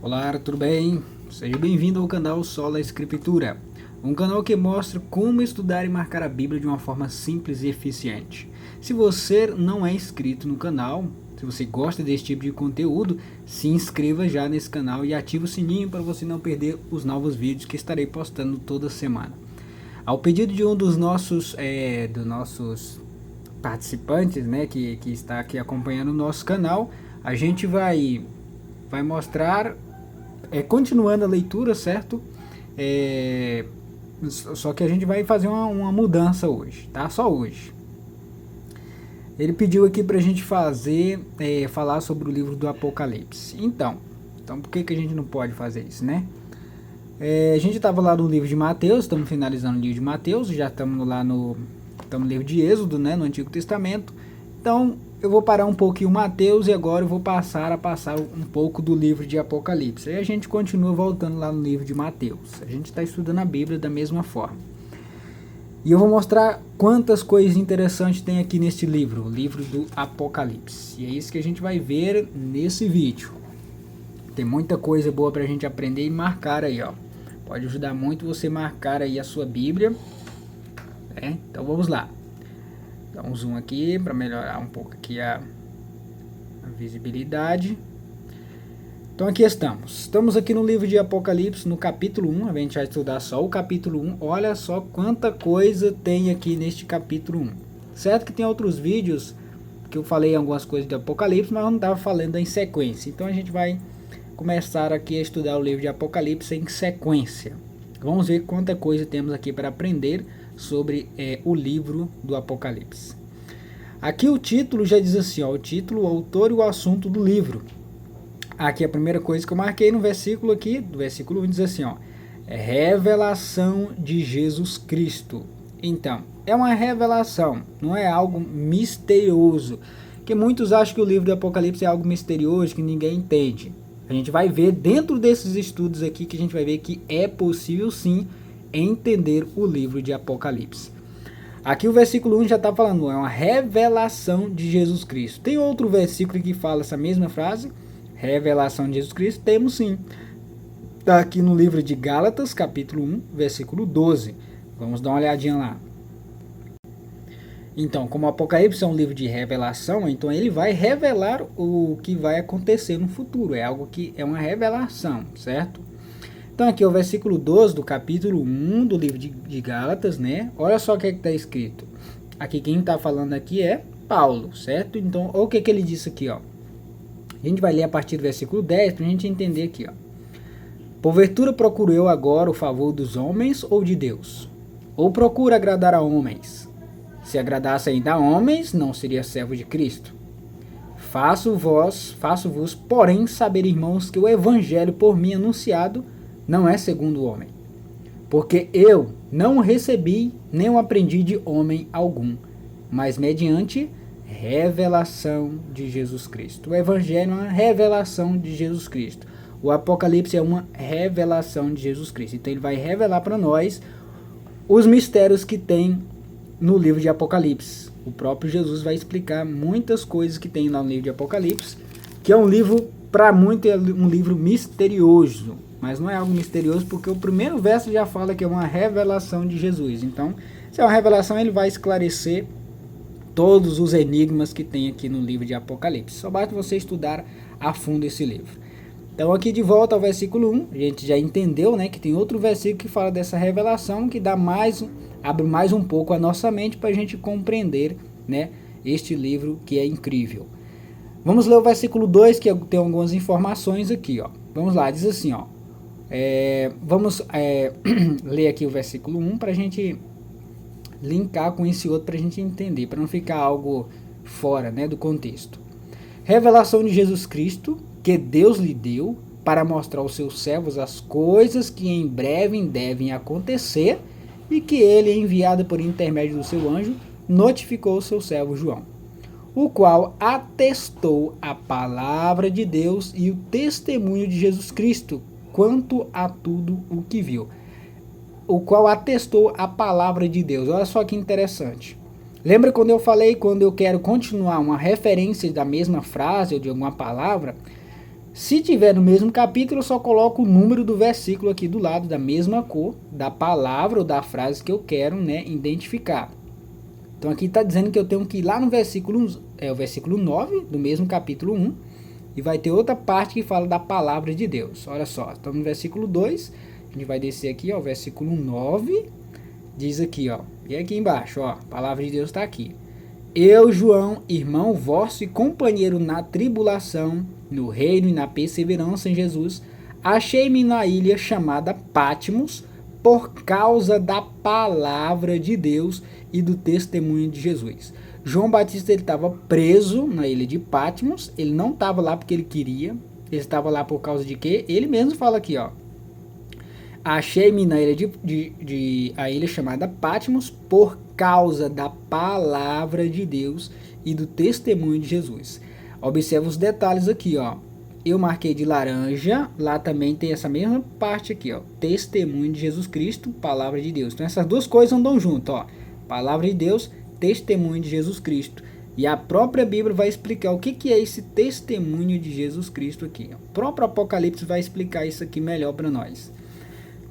Olá, tudo bem? Seja bem-vindo ao canal Sola Escritura, um canal que mostra como estudar e marcar a Bíblia de uma forma simples e eficiente. Se você não é inscrito no canal, se você gosta desse tipo de conteúdo, se inscreva já nesse canal e ative o sininho para você não perder os novos vídeos que estarei postando toda semana. Ao pedido de um dos nossos participantes, né, que está aqui acompanhando o nosso canal, a gente vai mostrar continuando a leitura, certo? Só que a gente vai fazer uma mudança hoje, tá? Só hoje. Ele pediu aqui pra gente falar sobre o livro do Apocalipse. Então por que a gente não pode fazer isso, né? A gente estava lá no livro de Mateus, estamos finalizando o livro de Mateus, já estamos lá no livro de Êxodo, né, no Antigo Testamento. Então eu vou parar um pouquinho Mateus e agora eu vou passar um pouco do livro de Apocalipse. Aí a gente continua voltando lá no livro de Mateus. A gente está estudando a Bíblia da mesma forma. E eu vou mostrar quantas coisas interessantes tem aqui neste livro, o livro do Apocalipse. E é isso que a gente vai ver nesse vídeo. Tem muita coisa boa para a gente aprender e marcar aí, ó. Pode ajudar muito você marcar aí a sua Bíblia. Então vamos lá. Dá um zoom aqui para melhorar um pouco aqui a visibilidade. Então aqui estamos aqui no livro de Apocalipse, no capítulo 1, a gente vai estudar só o capítulo 1, olha só quanta coisa tem aqui neste capítulo 1. Certo que tem outros vídeos que eu falei algumas coisas de Apocalipse, mas eu não estava falando em sequência, então a gente vai começar aqui a estudar o livro de Apocalipse em sequência. Vamos ver quanta coisa temos aqui para aprender sobre o livro do Apocalipse. Aqui o título já diz assim, ó, o título, o autor e o assunto do livro. Aqui a primeira coisa que eu marquei no versículo aqui, do versículo 1, diz assim, ó, revelação de Jesus Cristo. Então, é uma revelação, não é algo misterioso, que muitos acham que o livro do Apocalipse é algo misterioso, que ninguém entende. A gente vai ver dentro desses estudos aqui, que a gente vai ver que é possível sim entender o livro de Apocalipse. Aqui o versículo 1 já está falando, é uma revelação de Jesus Cristo. Tem outro versículo que fala essa mesma frase, revelação de Jesus Cristo? Temos sim. Está aqui no livro de Gálatas, capítulo 1, versículo 12. Vamos dar uma olhadinha lá. Então, como o Apocalipse é um livro de revelação, então ele vai revelar o que vai acontecer no futuro. É algo que é uma revelação, certo? Então aqui é o versículo 12 do capítulo 1 do livro de Gálatas, né? Olha só o que está escrito. Aqui quem está falando aqui é Paulo, certo? Então, olha o que ele disse aqui, ó. A gente vai ler a partir do versículo 10 para a gente entender aqui, ó. Porventura procuro eu agora o favor dos homens ou de Deus? Ou procuro agradar a homens? Se agradasse ainda a homens, não seria servo de Cristo. Faço-vos, porém, saber, irmãos, que o evangelho por mim anunciado não é segundo o homem. Porque eu não recebi, nem o aprendi de homem algum, mas mediante revelação de Jesus Cristo. O evangelho é uma revelação de Jesus Cristo. O Apocalipse é uma revelação de Jesus Cristo. Então ele vai revelar para nós os mistérios que tem no livro de Apocalipse. O próprio Jesus vai explicar muitas coisas que tem lá no livro de Apocalipse, que é um livro, para muitos, é um livro misterioso. Mas não é algo misterioso porque o primeiro verso já fala que é uma revelação de Jesus. Então, se é uma revelação, ele vai esclarecer todos os enigmas que tem aqui no livro de Apocalipse. Só basta você estudar a fundo esse livro. Então aqui de volta ao versículo 1, a gente já entendeu, né, que tem outro versículo que fala dessa revelação, que abre mais um pouco a nossa mente para a gente compreender, né, este livro que é incrível. Vamos ler o versículo 2, que tem algumas informações aqui, ó. Vamos lá, diz assim, ó. Vamos ler aqui o versículo 1 para a gente linkar com esse outro para a gente entender, para não ficar algo fora, né, do contexto. Revelação de Jesus Cristo, que Deus lhe deu para mostrar aos seus servos as coisas que em breve devem acontecer e que ele, enviado por intermédio do seu anjo, notificou o seu servo João, o qual atestou a palavra de Deus e o testemunho de Jesus Cristo quanto a tudo o que viu. O qual atestou a palavra de Deus. Olha só que interessante. Lembra quando eu quero continuar uma referência da mesma frase ou de alguma palavra, Se tiver no mesmo capítulo, eu só coloco o número do versículo aqui do lado, da mesma cor, da palavra ou da frase que eu quero, né, identificar. Então aqui está dizendo que eu tenho que ir lá no versículo, o versículo 9 do mesmo capítulo 1, e vai ter outra parte que fala da palavra de Deus. Olha só, estamos no versículo 2, a gente vai descer aqui, ó, o versículo 9, diz aqui, ó, e aqui embaixo, ó, a palavra de Deus está aqui. Eu, João, irmão vosso e companheiro na tribulação, no reino e na perseverança em Jesus, achei-me na ilha chamada Patmos, por causa da palavra de Deus e do testemunho de Jesus. João Batista estava preso na ilha de Patmos, ele não estava lá porque ele queria, ele estava lá por causa de quê? Ele mesmo fala aqui, ó. Achei-me na ilha a ilha chamada Patmos por causa da palavra de Deus e do testemunho de Jesus. Observa os detalhes aqui, ó. Eu marquei de laranja, lá também tem essa mesma parte aqui, ó. Testemunho de Jesus Cristo, palavra de Deus. Então essas duas coisas andam junto, ó. Palavra de Deus, testemunho de Jesus Cristo. E a própria Bíblia vai explicar o que é esse testemunho de Jesus Cristo aqui. O próprio Apocalipse vai explicar isso aqui melhor para nós.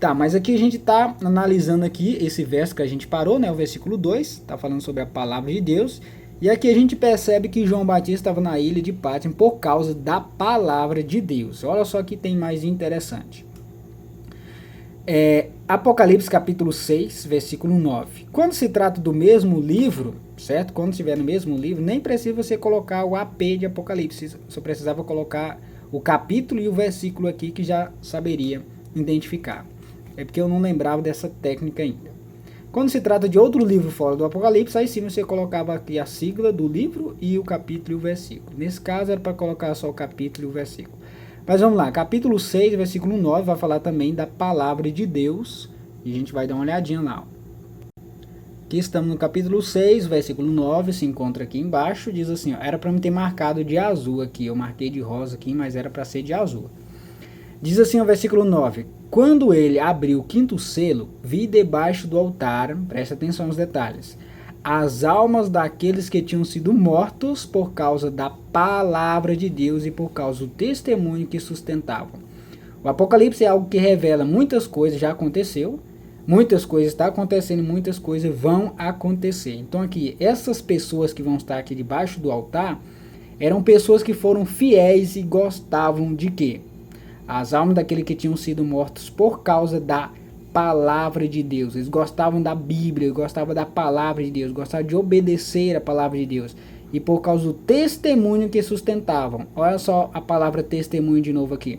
Tá, mas aqui a gente está analisando aqui esse verso que a gente parou, né? O versículo 2, está falando sobre a palavra de Deus. E aqui a gente percebe que João Batista estava na ilha de Patmos por causa da palavra de Deus. Olha só que tem mais interessante. Apocalipse capítulo 6, versículo 9. Quando se trata do mesmo livro, certo? Quando estiver no mesmo livro, nem precisa você colocar o AP de Apocalipse. Só precisava colocar o capítulo e o versículo aqui que já saberia identificar. É porque eu não lembrava dessa técnica ainda. Quando se trata de outro livro fora do Apocalipse, aí sim você colocava aqui a sigla do livro e o capítulo e o versículo. Nesse caso era para colocar só o capítulo e o versículo. Mas vamos lá, capítulo 6, versículo 9, vai falar também da palavra de Deus. E a gente vai dar uma olhadinha lá. Aqui estamos no capítulo 6, versículo 9, se encontra aqui embaixo. Diz assim, ó, era para me ter marcado de azul aqui. Eu marquei de rosa aqui, mas era para ser de azul. Diz assim o versículo 9. Quando ele abriu o quinto selo, vi debaixo do altar, presta atenção nos detalhes, as almas daqueles que tinham sido mortos por causa da palavra de Deus e por causa do testemunho que sustentavam. O Apocalipse é algo que revela muitas coisas, já aconteceu, muitas coisas estão acontecendo, muitas coisas vão acontecer. Então aqui, essas pessoas que vão estar aqui debaixo do altar, eram pessoas que foram fiéis e gostavam de quê? As almas daqueles que tinham sido mortos por causa da palavra de Deus. Eles gostavam da Bíblia, gostavam da palavra de Deus, gostavam de obedecer a palavra de Deus. E por causa do testemunho que sustentavam. Olha só a palavra testemunho de novo aqui.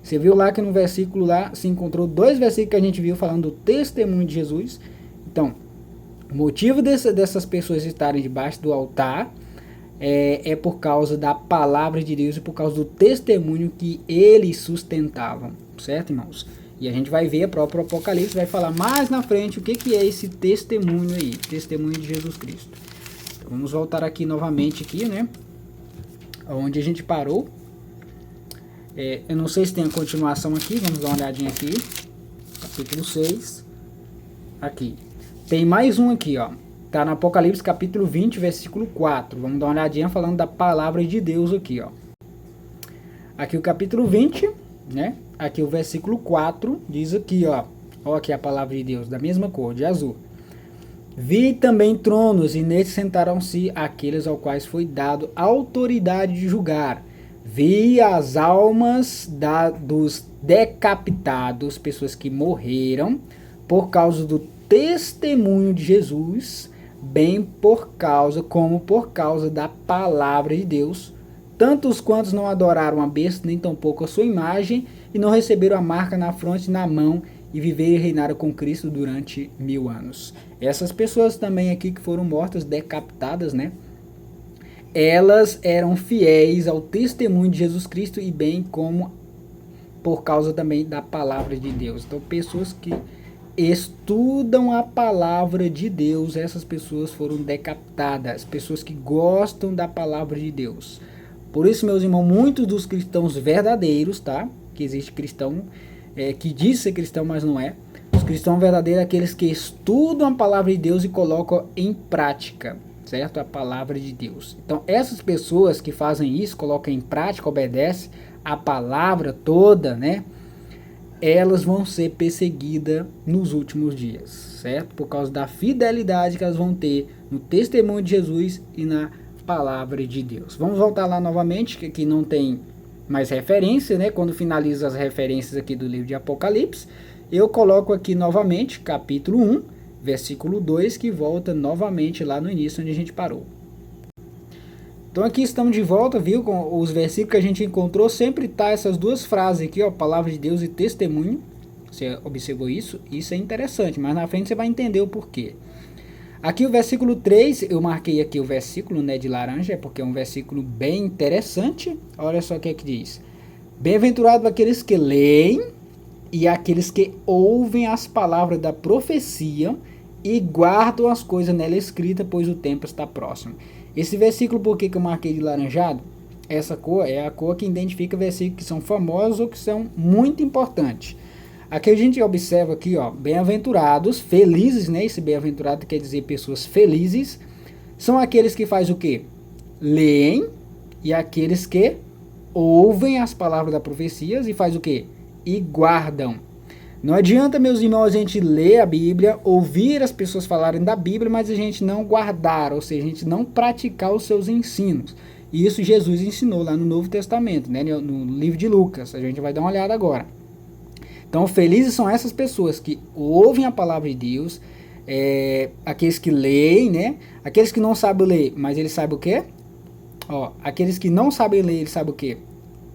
Você viu lá que no versículo lá se encontrou dois versículos que a gente viu falando do testemunho de Jesus. Então, o motivo dessas pessoas estarem debaixo do altar é por causa da palavra de Deus e por causa do testemunho que eles sustentavam, certo, irmãos? E a gente vai ver, a própria Apocalipse vai falar mais na frente o que é esse testemunho aí, testemunho de Jesus Cristo. Então, vamos voltar aqui novamente aqui, né? Onde a gente parou. Eu não sei se tem a continuação aqui, vamos dar uma olhadinha aqui. Capítulo 6. Aqui. Tem mais um aqui, ó. Está no Apocalipse capítulo 20, versículo 4. Vamos dar uma olhadinha falando da palavra de Deus aqui, ó. Aqui o capítulo 20, né? Aqui o versículo 4 diz aqui, ó. Ó aqui a palavra de Deus, da mesma cor, de azul. Vi também tronos, e neles sentaram-se aqueles aos quais foi dado autoridade de julgar. Vi as almas dos decapitados, pessoas que morreram por causa do testemunho de Jesus, bem como por causa da palavra de Deus, tantos quantos não adoraram a besta, nem tampouco a sua imagem, e não receberam a marca na fronte e na mão, e viveram e reinaram com Cristo durante 1000 anos. Essas pessoas também aqui que foram mortas, decapitadas, né? Elas eram fiéis ao testemunho de Jesus Cristo e bem como por causa também da palavra de Deus. Então, pessoas que estudam a palavra de Deus, essas pessoas foram decapitadas, pessoas que gostam da palavra de Deus. Por isso, meus irmãos, muitos dos cristãos verdadeiros, tá? Que existe cristão que diz ser cristão, mas não é. Os cristãos verdadeiros são aqueles que estudam a palavra de Deus e colocam em prática, certo? A palavra de Deus. Então, essas pessoas que fazem isso, colocam em prática, obedecem a palavra toda, né? Elas vão ser perseguidas nos últimos dias, certo? Por causa da fidelidade que elas vão ter no testemunho de Jesus e na palavra de Deus. Vamos voltar lá novamente, que aqui não tem mais referência, né? Quando finaliza as referências aqui do livro de Apocalipse, eu coloco aqui novamente, capítulo 1, versículo 2, que volta novamente lá no início onde a gente parou. Então aqui estamos de volta, viu? Com os versículos que a gente encontrou, sempre tá essas duas frases aqui, ó, palavra de Deus e testemunho. Você observou isso? Isso é interessante, mas na frente você vai entender o porquê. Aqui o versículo 3, eu marquei aqui o versículo, né, de laranja, porque é um versículo bem interessante. Olha só o que é que diz. Bem-aventurado aqueles que leem e aqueles que ouvem as palavras da profecia e guardam as coisas nela escritas, pois o tempo está próximo. Esse versículo, por que eu marquei de laranjado? Essa cor é a cor que identifica versículos que são famosos ou que são muito importantes. Aqui a gente observa aqui, ó, bem-aventurados, felizes, né? Esse bem-aventurado quer dizer pessoas felizes. São aqueles que fazem o quê? Leem, e aqueles que ouvem as palavras das profecias e faz o quê? E guardam. Não adianta, meus irmãos, a gente ler a Bíblia, ouvir as pessoas falarem da Bíblia, mas a gente não guardar, ou seja, a gente não praticar os seus ensinos. E isso Jesus ensinou lá no Novo Testamento, né, no livro de Lucas. A gente vai dar uma olhada agora. Então, felizes são essas pessoas que ouvem a palavra de Deus, aqueles que leem, né? Aqueles que não sabem ler, mas eles sabem o quê? Ó, aqueles que não sabem ler, eles sabem o quê?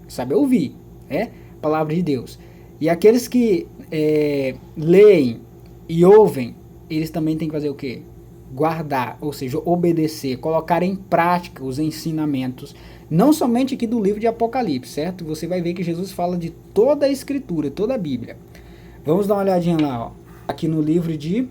Sabem ouvir, né? A palavra de Deus. E aqueles que leem e ouvem, eles também têm que fazer o quê? Guardar, ou seja, obedecer, colocar em prática os ensinamentos, não somente aqui do livro de Apocalipse, certo? Você vai ver que Jesus fala de toda a escritura, toda a Bíblia. Vamos dar uma olhadinha lá, ó. Aqui no livro de